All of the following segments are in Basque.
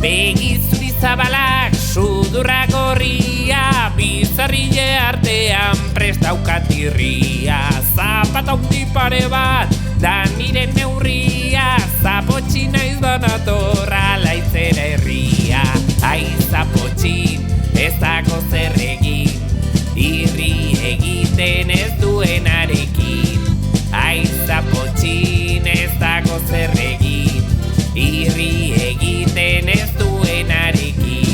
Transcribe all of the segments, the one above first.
Begi zuri zabalak, sudurra gorria, bizarrile artean prestaukat irria. Zapata hundi pare bat, da nire neurria, zapotxin naiz banatorra laitzera herria. Ai zapotxin, ez dago zer egin, irri egiten ez duenarekin. Ai zapotxin, ez dago zer egin, irri egiten ez duenarekin.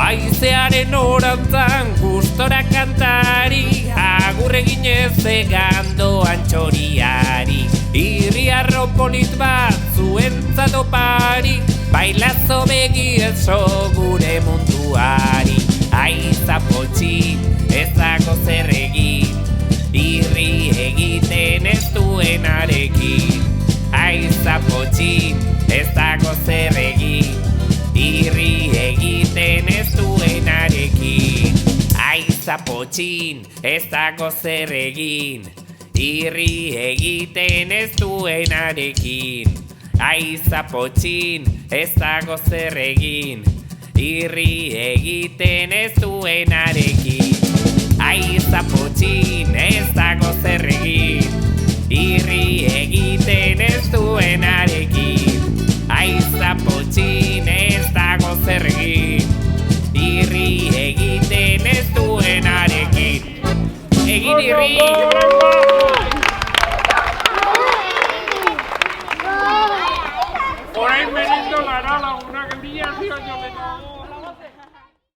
Aizearen orantzan gustora kantari, agur eginez egandoan txoriari. Irriarro polit bat zuentzat opari, bailazo begi eso gure munduari. Ai zapotxin, ez dago zer egin, irri egiten ez duenarekin. Ai zapotxin, ez dago zer egin, irri egiten ez duenarekin. Ai zapotxin, ez dago zer egin, irri egiten ez duenarekin. Ai zapotxin, ez dago zer egin, irri egiten ez duenarekin. Ai zapotxin, ez dago zer egin, irri egiten ez duenarekin. Ai zapotxin, ez dago zer egin, irri egiten ez duenarekin. Egin irri! Orain benindo gara lagunak, mila zio jo